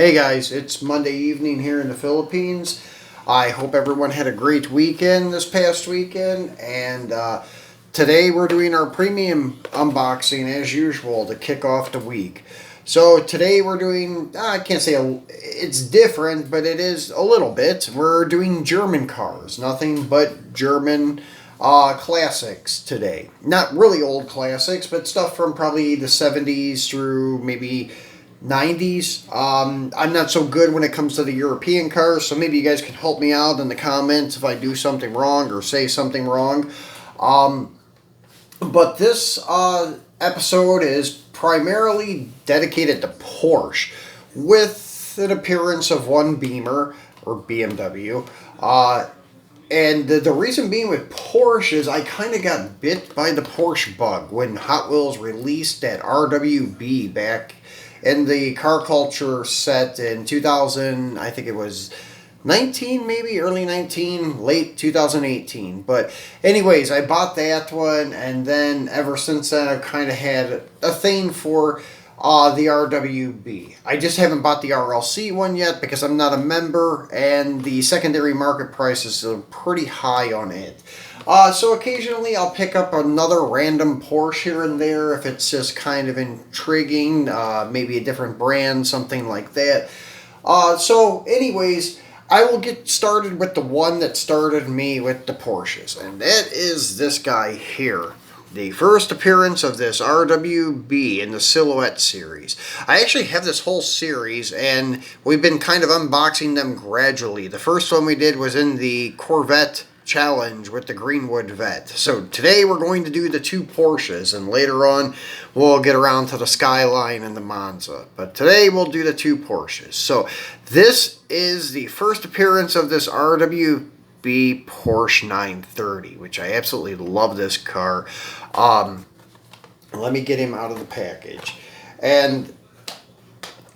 Hey guys, it's Monday evening here in the Philippines. I hope everyone had a great weekend this past weekend, and today we're doing our premium unboxing as usual to kick off the week. So today we're doing, I can't say it's different, but it is a little bit. We're doing German cars, nothing but German classics today. Not really old classics, but stuff from probably the 70s through maybe 90s. I'm not so good when it comes to the European cars, so maybe you guys can help me out in the comments if I do something wrong or say something wrong. But this episode is primarily dedicated to Porsche, with an appearance of one Beamer or BMW. And the reason being with Porsche is I kind of got bit by the Porsche bug when Hot Wheels released that RWB back in the car culture set in 2000, I think it was 19, maybe early 19, late 2018. But anyways, I bought that one, and then ever since then I've kind of had a thing for the RWB. I just haven't bought the RLC one yet because I'm not a member, and the secondary market prices are pretty high on it. So occasionally I'll pick up another random Porsche here and there if it's just kind of intriguing, maybe a different brand, something like that. So anyways, I will get started with the one that started me with the Porsches, and that is this guy here. The first appearance of this RWB in the Silhouette series. I actually have this whole series, and we've been kind of unboxing them gradually. The first one we did was in the Corvette Challenge with the Greenwood Vet. So today we're going to do the two Porsches, and later on we'll get around to the Skyline and the Monza. But today we'll do the two Porsches. So this is the first appearance of this RWB Porsche 930, which I absolutely love this car. Let me get him out of the package. And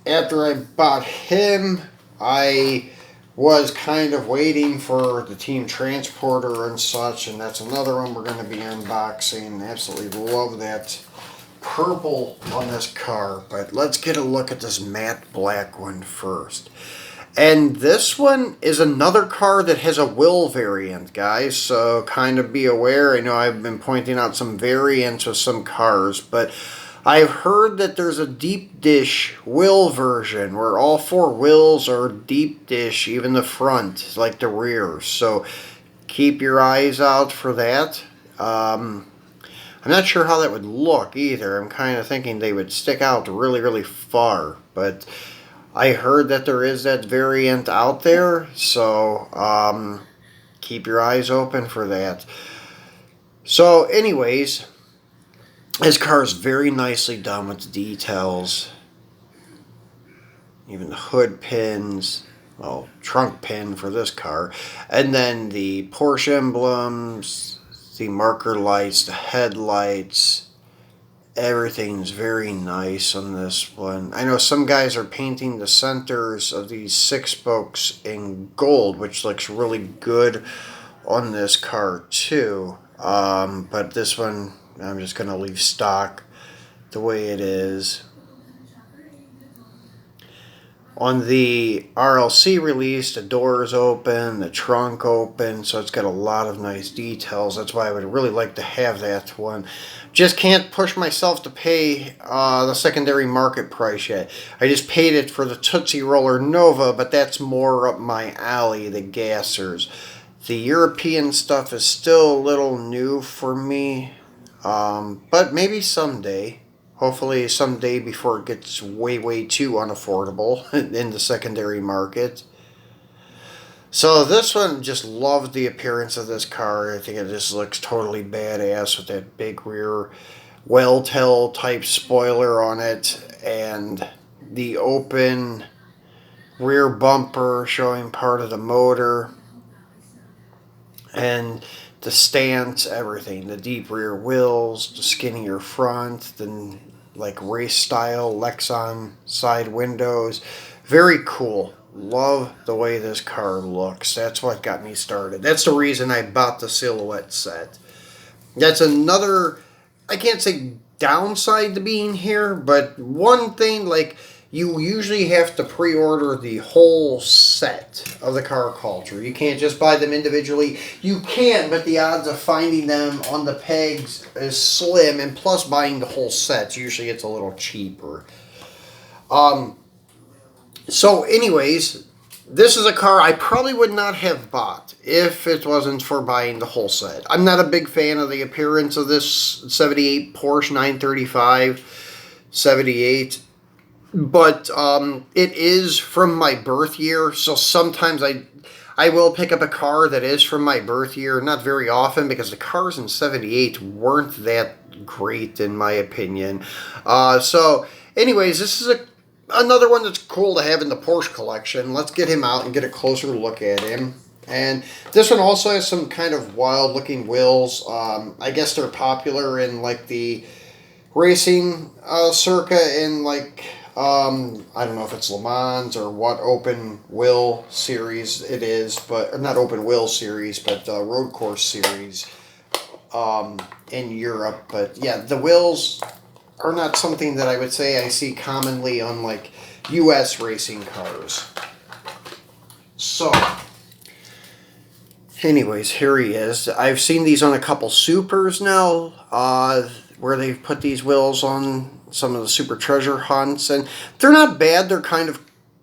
after I bought him, I was kind of waiting for the Team Transporter and such, and that's another one we're going to be unboxing. Absolutely love that purple on this car, but let's get a look at this matte black one first. And this one is another car that has a wheel variant, guys, so kind of be aware. I know I've been pointing out some variants of some cars, but I've heard that there's a deep dish wheel version where all four wheels are deep dish, even the front, like the rear. So keep your eyes out for that. I'm not sure how that would look either. I'm kind of thinking they would stick out really, really far. But I heard that there is that variant out there. So keep your eyes open for that. So anyways, this car is very nicely done with the details. Even the hood pins, well, trunk pin for this car. And then the Porsche emblems, the marker lights, the headlights. Everything's very nice on this one. I know some guys are painting the centers of these six spokes in gold, which looks really good on this car too. But this one, I'm just going to leave stock the way it is. On the RLC release, the door is open, the trunk open, so it's got a lot of nice details. That's why I would really like to have that one. Just can't push myself to pay the secondary market price yet. I just paid it for the Tootsie Roller Nova, but that's more up my alley, the gassers. The European stuff is still a little new for me. But maybe someday, hopefully someday before it gets way too unaffordable in the secondary market. So this one, just loved the appearance of this car. I think it just looks totally badass with that big rear well-tail type spoiler on it, and the open rear bumper showing part of the motor, and the stance, everything, the deep rear wheels, the skinnier front, the like race style Lexan side windows. Very cool. Love the way this car looks. That's what got me started. That's the reason I bought the Silhouette set. That's another, I can't say downside to being here, but one thing, like, you usually have to pre-order the whole set of the car culture. You can't just buy them individually. You can, but the odds of finding them on the pegs is slim, and plus buying the whole sets, usually it's a little cheaper. So anyways, this is a car I probably would not have bought if it wasn't for buying the whole set. I'm not a big fan of the appearance of this 78 Porsche 935 78, but it is from my birth year, so sometimes I will pick up a car that is from my birth year. Not very often, because the cars in 78 weren't that great in my opinion. So anyways, this is another one that's cool to have in the Porsche collection. Let's get him out and get a closer look at him. And this one also has some kind of wild looking wheels. I guess they're popular in like the racing circuit in like, I don't know if it's Le Mans or what open wheel series it is, but not open wheel series, but road course series in Europe. But yeah, the wheels are not something that I would say I see commonly on like U.S. racing cars. So, anyways, here he is. I've seen these on a couple Supers now, where they've put these wheels on some of the Super Treasure hunts, and they're not bad. They're kind of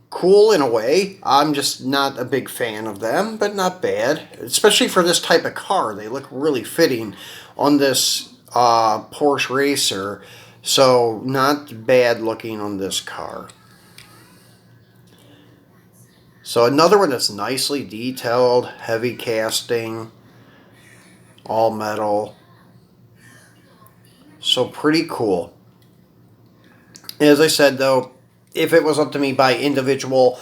cool in a way. I'm just not a big fan of them, but not bad. Especially for this type of car. They look really fitting on this Porsche Racer. So, not bad looking on this car. So, another one that's nicely detailed, heavy casting, all metal. So, pretty cool. As I said, though, if it was up to me by individual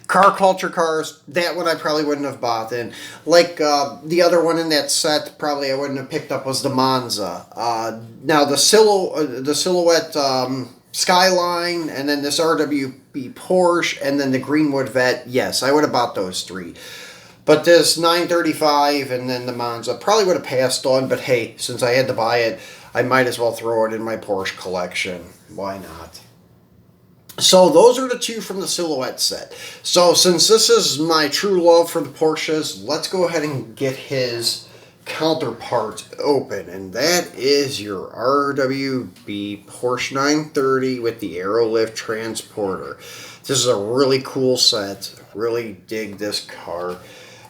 car culture cars, that one I probably wouldn't have bought. And like the other one in that set, probably I wouldn't have picked up was the Monza. Now the Silhouette Skyline, and then this RWB Porsche, and then the Greenwood Vet. Yes, I would have bought those three. But this 935 and then the Monza probably would have passed on. But hey, since I had to buy it, I might as well throw it in my Porsche collection. Why not? So those are the two from the Silhouette set. So since this is my true love for the Porsches, let's go ahead and get his counterpart open. And that is your RWB Porsche 930 with the Aerolift Transporter. This is a really cool set. Really dig this car.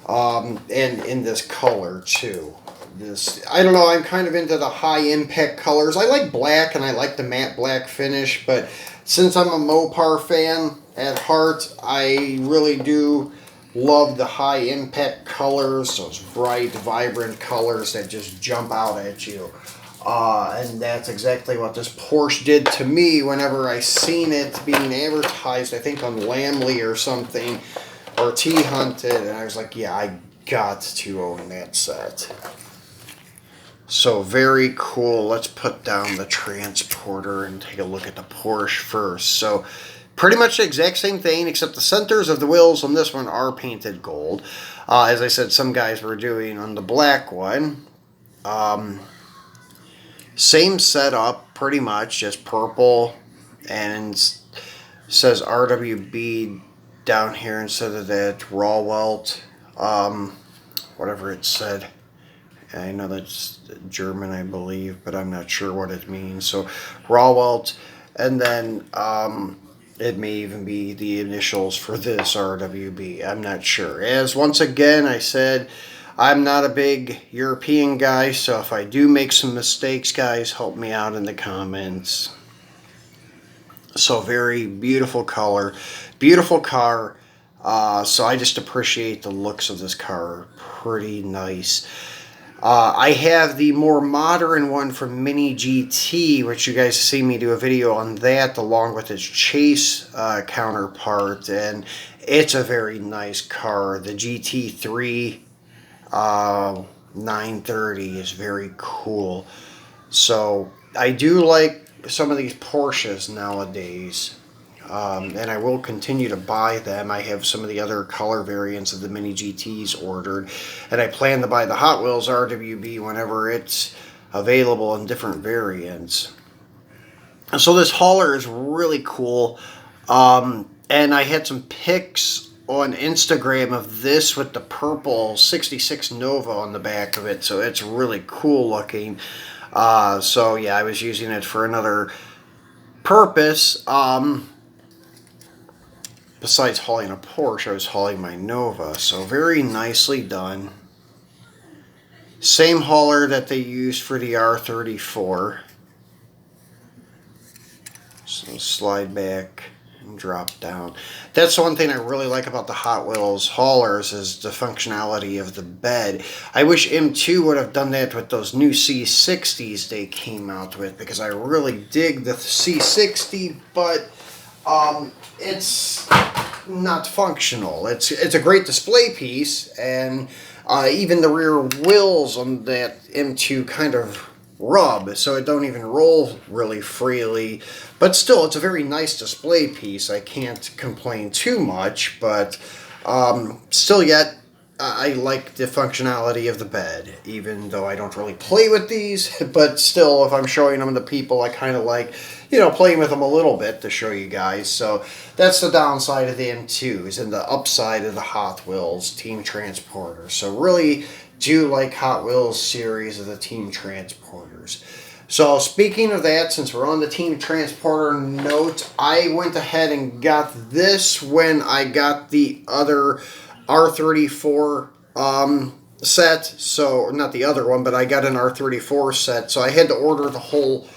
And in this color too. I don't know, I'm kind of into the high impact colors. I like black and I like the matte black finish, but since I'm a Mopar fan at heart, I really do love the high impact colors, those bright, vibrant colors that just jump out at you. And that's exactly what this Porsche did to me whenever I seen it being advertised, I think on Lamley or something, or T-Hunted, and I was like, yeah, I got to own that set. So very cool. Let's put down the Transporter and take a look at the Porsche first. So pretty much the exact same thing, except the centers of the wheels on this one are painted gold. As I said, some guys were doing on the black one. Same setup, pretty much, just purple, and says RWB down here instead of that raw welt, whatever it said. I know that's German, I believe, but I'm not sure what it means. So, raw welt, and then it may even be the initials for this RWB. I'm not sure. As once again I said, I'm not a big European guy, so if I do make some mistakes, guys, help me out in the comments. So, very beautiful color, beautiful car. So I just appreciate the looks of this car. Pretty nice. I have the more modern one from Mini GT, which you guys see me do a video on that, along with its Chase counterpart, and it's a very nice car. The GT3 930 is very cool. So I do like some of these Porsches nowadays. And I will continue to buy them. I have some of the other color variants of the Mini GTs ordered, and I plan to buy the Hot Wheels RWB whenever it's available in different variants. And so this hauler is really cool. And I had some pics on Instagram of this with the purple 66 Nova on the back of it, so it's really cool looking. So yeah, I was using it for another purpose. Besides hauling a Porsche, I was hauling my Nova, so very nicely done. Same hauler that they used for the R34. So slide back and drop down. That's one thing I really like about the Hot Wheels haulers is the functionality of the bed. I wish M2 would have done that with those new C60s they came out with, because I really dig the C60, but it's not functional. It's a great display piece, and even the rear wheels on that M2 kind of rub, so it don't even roll really freely. But still, it's a very nice display piece. I can't complain too much, but still yet, I like the functionality of the bed, even though I don't really play with these. But still, if I'm showing them to people, I kind of like, playing with them a little bit to show you guys. So that's the downside of the M2s, and the upside of the Hot Wheels Team Transporter. So really do like Hot Wheels series of the Team Transporters. So speaking of that, since we're on the Team Transporter note, I went ahead and got this when I got the other R34 set. So not the other one, but I got an R34 set. So I had to order the whole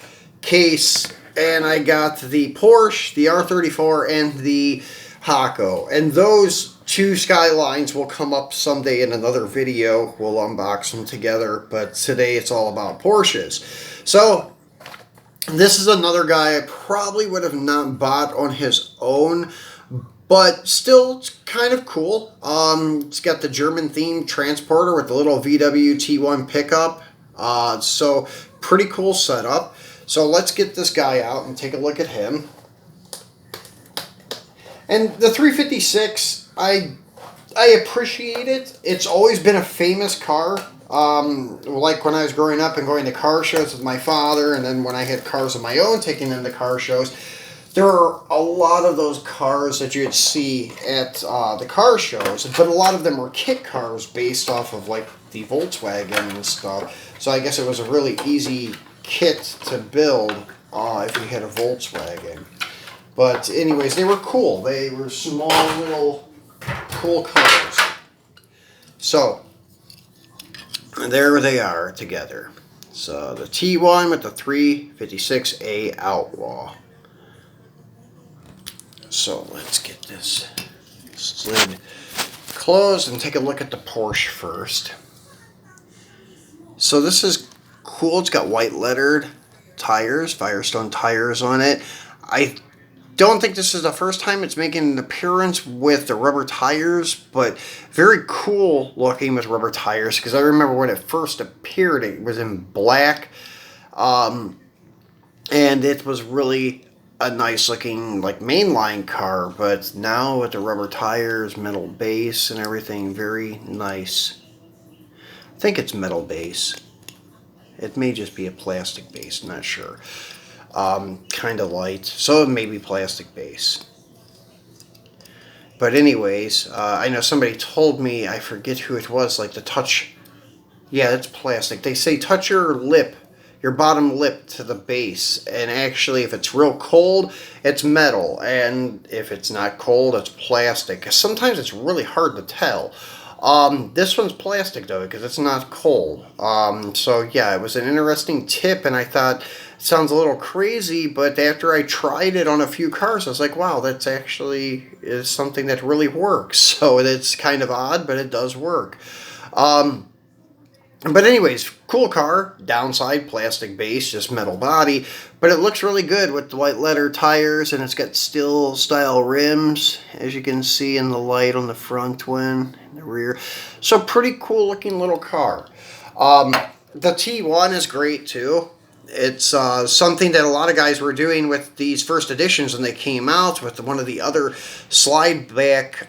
case, and I got the Porsche, the R34, and the Schuco. And those two Skylines will come up someday in another video. We'll unbox them together, but today it's all about Porsches. So this is another guy I probably would have not bought on his own, but still, it's kind of cool. It's got the German-themed transporter with the little VW T1 pickup. So pretty cool setup. So let's get this guy out and take a look at him. And the 356, I appreciate it. It's always been a famous car. Like when I was growing up and going to car shows with my father, and then when I had cars of my own, taking them to car shows, there are a lot of those cars that you'd see at the car shows, but a lot of them were kit cars based off of like the Volkswagen and stuff. So I guess it was a really easy kit to build if you had a Volkswagen. But anyways, they were cool. They were small little cool cars. So there they are together. So the T1 with the 356A Outlaw. So let's get this slid closed and take a look at the Porsche first. So this is cool. It's got white lettered tires, Firestone tires on it. I don't think this is the first time it's making an appearance with the rubber tires, but very cool looking with rubber tires, because I remember when it first appeared, it was in black, and it was really a nice looking like mainline car, but now with the rubber tires, metal base and everything, very nice. I think it's metal base. It may just be a plastic base, not sure. Kind of light, so it may be plastic base. But anyways, I know somebody told me, I forget who it was, like the touch, yeah, it's plastic. They say touch your lip, your bottom lip to the base, and actually if it's real cold, it's metal, and if it's not cold, it's plastic. Sometimes it's really hard to tell. This one's plastic though, because it's not cold. So yeah, it was an interesting tip, and I thought, it sounds a little crazy, but after I tried it on a few cars, I was like, wow, that's actually is something that really works. So it's kind of odd, but it does work. But anyways, cool car. Downside, plastic base, just metal body. But it looks really good with the white leather tires, and it's got steel style rims, as you can see in the light on the front one, and the rear. So pretty cool looking little car. The T1 is great too. It's something that a lot of guys were doing with these first editions when they came out, with one of the other slide back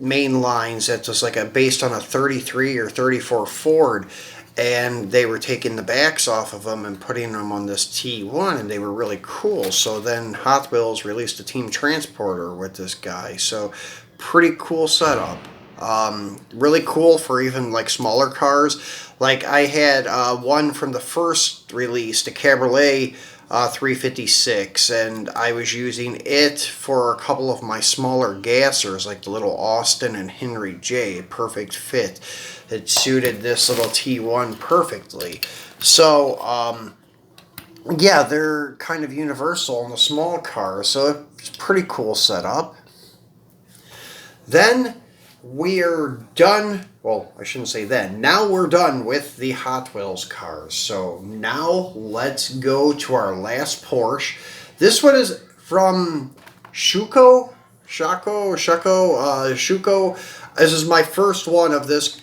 main lines that's just like based on a 33 or 34 Ford. and they were taking the backs off of them and putting them on this T1, and they were really cool. So then Hot Wheels released a Team Transporter with this guy. So pretty cool setup. Really cool for even like smaller cars. Like I had one from the first release, the Cabriolet 356, and I was using it for a couple of my smaller gassers, like the little Austin and Henry J. Perfect fit. It suited this little T1 perfectly. So, yeah, they're kind of universal in the small cars, so it's a pretty cool setup. Then we're done. Well, I shouldn't say then. Now we're done with the Hot Wheels cars. So now let's go to our last Porsche. This one is from Schuco. This is my first one of this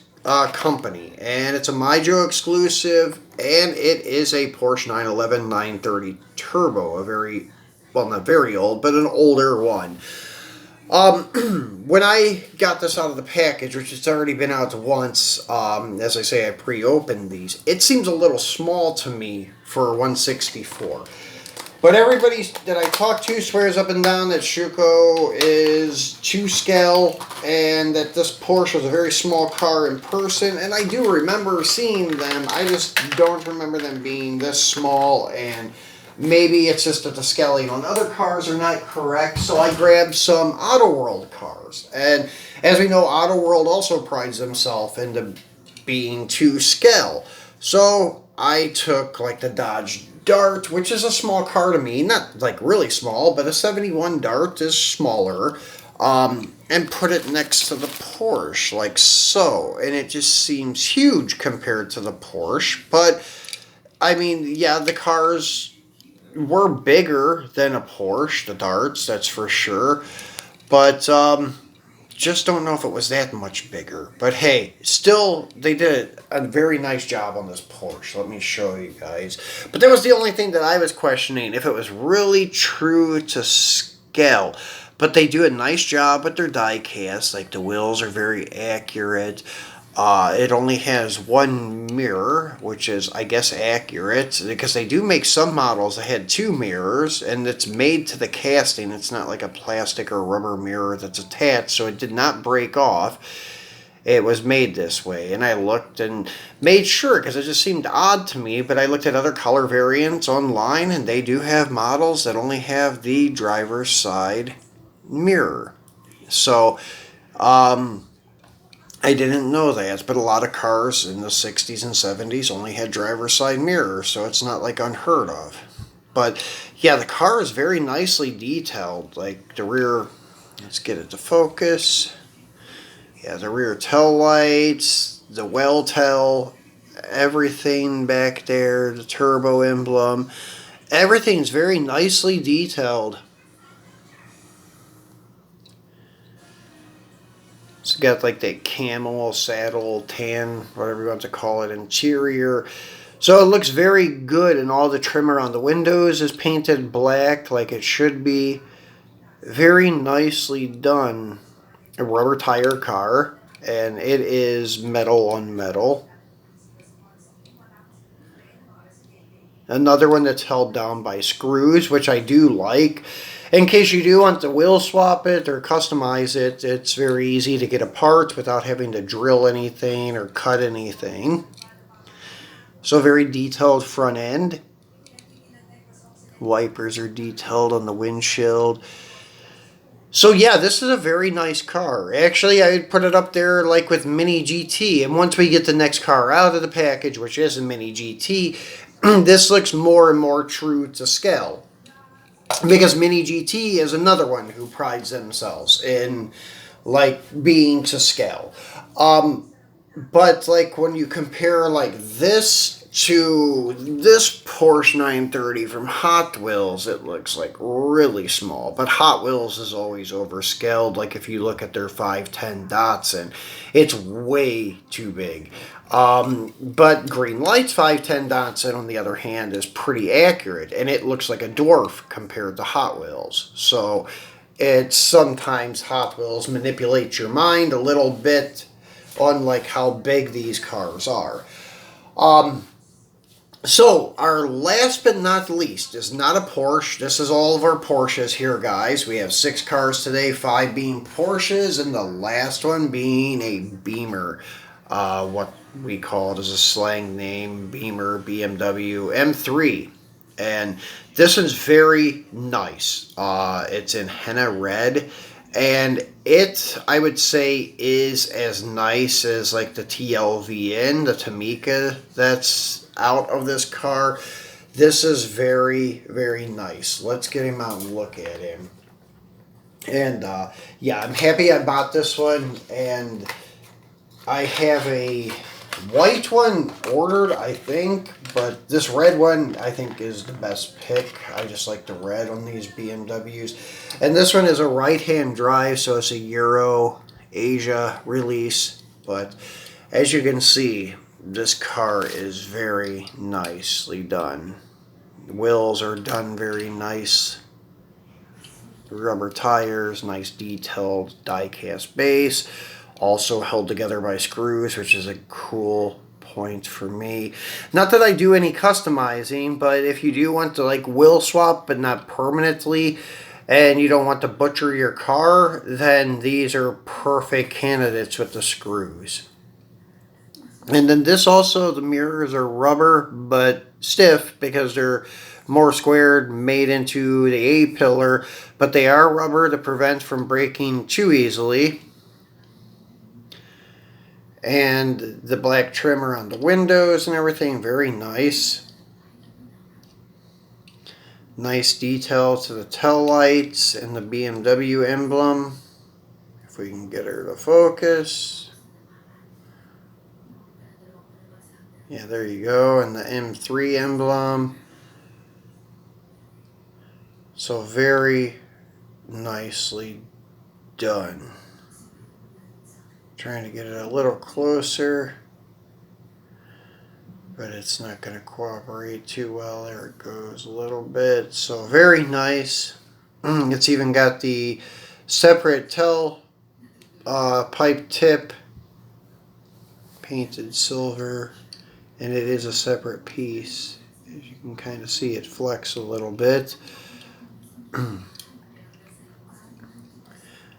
company, and it's a Maijo exclusive, and it is a Porsche 911 930 Turbo. A very, well, not very old, but an older one. When I got this out of the package, which it's already been out once, as I say, I pre-opened these, it seems a little small to me for 164. But everybody that I talk to swears up and down that Schuco is to scale, and that this Porsche was a very small car in person, and I do remember seeing them. I just don't remember them being this small, and maybe it's just that the scaling on other cars are not correct, so I grabbed some Auto World cars. And as we know, Auto World also prides themselves into being to scale. So I took like the Dodge Dart, which is a small car to me, not like really small, but a 71 Dart is smaller, and put it next to the Porsche, like so. And it just seems huge compared to the Porsche. But, I mean, yeah, the cars were bigger than a Porsche, the Darts, that's for sure. But just don't know if it was that much bigger. But hey, still, they did a very nice job on this Porsche. Let me show you guys. But that was the only thing that I was questioning, if it was really true to scale. But they do a nice job with their die cast. Like, the wheels are very accurate. It only has one mirror, which is, I guess, accurate, because they do make some models that had two mirrors, and it's made to the casting. It's not like a plastic or rubber mirror that's attached, so it did not break off. It was made this way, and I looked and made sure, because it just seemed odd to me, but I looked at other color variants online, and they do have models that only have the driver's side mirror. So, I didn't know that, but a lot of cars in the 60s and 70s only had driver's side mirrors, so it's not like unheard of. But yeah, the car is very nicely detailed. Like the rear, let's get it to focus. Yeah, the rear tail lights, the well tail, everything back there, the turbo emblem, everything's very nicely detailed. It's got like that camel, saddle, tan, whatever you want to call it, interior. So it looks very good, and all the trim around the windows is painted black like it should be. Very nicely done. A rubber tire car, and it is metal on metal. Another one that's held down by screws, which I do like. In case you do want to wheel swap it or customize it, it's very easy to get apart without having to drill anything or cut anything. So very detailed front end. Wipers are detailed on the windshield. So yeah, this is a very nice car. Actually, I would put it up there like with Mini GT. And once we get the next car out of the package, which is a Mini GT, this looks more and more true to scale. Because Mini GT is another one who prides themselves in like being to scale. But like when you compare like this to this Porsche 930 from Hot Wheels, it looks like really small. But Hot Wheels is always overscaled. Like if you look at their 510 Datsun, it's way too big. But Green Light's 510 Datsun, on the other hand, is pretty accurate, and it looks like a dwarf compared to Hot Wheels. So it's sometimes Hot Wheels manipulates your mind a little bit on like how big these cars are. So, our last but not least is not a Porsche. This is all of our Porsches here, guys. We have 6 cars today, 5 being Porsches, and the last one being a Beamer. What we call it as a slang name, Beamer BMW M3. And this one's very nice. It's in henna red. And it, I would say, is as nice as like the TLVN, the Tamica that's out of this car. This is very, very nice. Let's get him out and look at him. And yeah, I'm happy I bought this one. And I have a white one ordered, I think, but this red one I think is the best pick. I just like the red on these BMWs. And this one is a right-hand drive, so it's a Euro Asia release. But as you can see, this car is very nicely done. The wheels are done very nice. The rubber tires, nice detailed die-cast base. Also held together by screws, which is a cool point for me. Not that I do any customizing, but if you do want to like wheel swap but not permanently, and you don't want to butcher your car, then these are perfect candidates with the screws. And then this also, the mirrors are rubber but stiff because they're more squared, made into the A-pillar, but they are rubber to prevent from breaking too easily. And the black trimmer on the windows and everything, very nice. Nice detail to the tail lights and the BMW emblem. If we can get her to focus. Yeah, there you go. And the M3 emblem. So very nicely done. Trying to get it a little closer, but it's not going to cooperate too well. There it goes a little bit. So very nice. It's even got the separate tail pipe tip, painted silver, and it is a separate piece. As you can kind of see, it flex a little bit.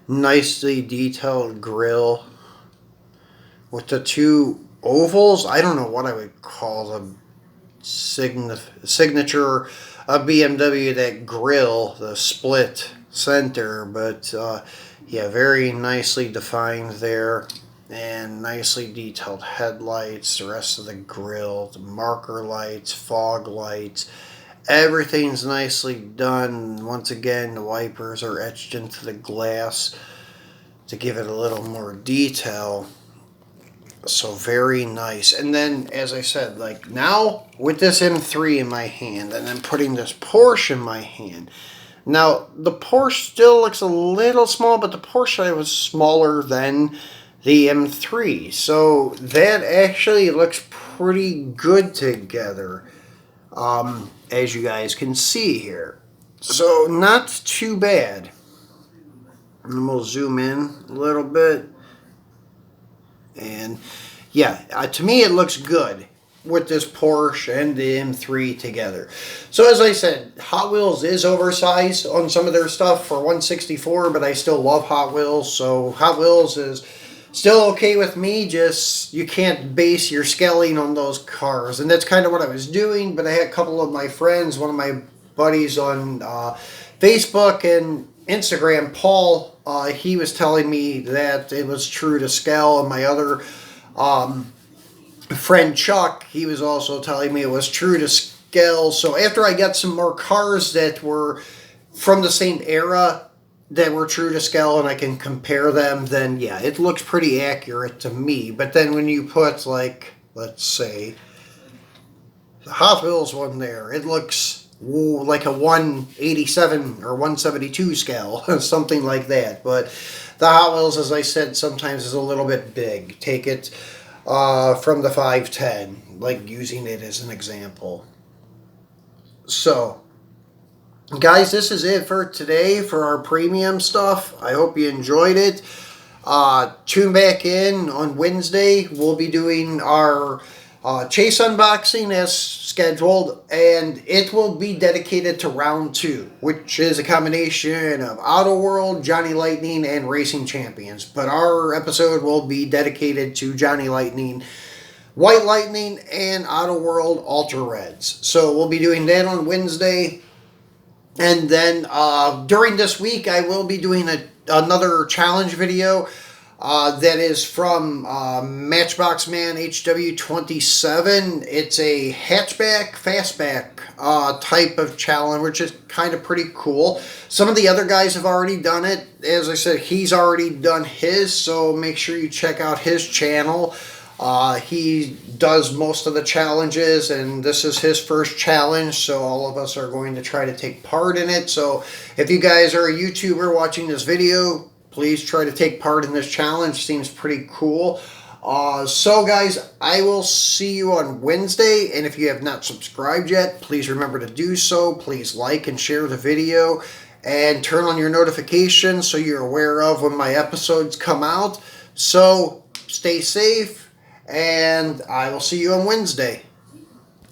Nicely detailed grille. With the 2 ovals, I don't know what I would call the signature of BMW, that grille, the split center, but yeah, very nicely defined there, and nicely detailed headlights, the rest of the grille, the marker lights, fog lights, everything's nicely done. Once again, the wipers are etched into the glass to give it a little more detail. So very nice. And then, as I said, like now with this M3 in my hand and then putting this Porsche in my hand. Now, the Porsche still looks a little small, but the Porsche was smaller than the M3. So that actually looks pretty good together, as you guys can see here. So not too bad. And we'll zoom in a little bit. And yeah, to me it looks good with this Porsche and the M3 together. So as I said, Hot Wheels is oversized on some of their stuff for 164, but I still love Hot Wheels. So Hot Wheels is still okay with me, just you can't base your scaling on those cars. And that's kind of what I was doing, but I had a couple of my friends, one of my buddies on Facebook and Instagram, Paul, he was telling me that it was true to scale, and my other friend Chuck, he was also telling me it was true to scale. So after I got some more cars that were from the same era that were true to scale and I can compare them, then yeah, it looks pretty accurate to me. But then when you put, like, let's say the Hot Wheels one there, it looks like a 187 or 172 scale, something like that. But the Hot Wheels, as I said, sometimes is a little bit big. Take it from the 510, like using it as an example. So, guys, this is it for today for our premium stuff. I hope you enjoyed it. Tune back in on Wednesday. We'll be doing our Chase unboxing as scheduled, and it will be dedicated to round 2, which is a combination of Auto World, Johnny Lightning, and Racing Champions. But our episode will be dedicated to Johnny Lightning, White Lightning, and Auto World Ultra Reds. So we'll be doing that on Wednesday. And then during this week, I will be doing another challenge video. That is from Matchbox Man HW27. It's a hatchback, fastback type of challenge, which is kind of pretty cool. Some of the other guys have already done it. As I said, he's already done his, so make sure you check out his channel. He does most of the challenges, and this is his first challenge, so all of us are going to try to take part in it. So if you guys are a YouTuber watching this video, please try to take part in this challenge. Seems pretty cool. So guys, I will see you on Wednesday, and if you have not subscribed yet, please remember to do so. Please like and share the video, and turn on your notifications so you're aware of when my episodes come out. So stay safe, and I will see you on Wednesday.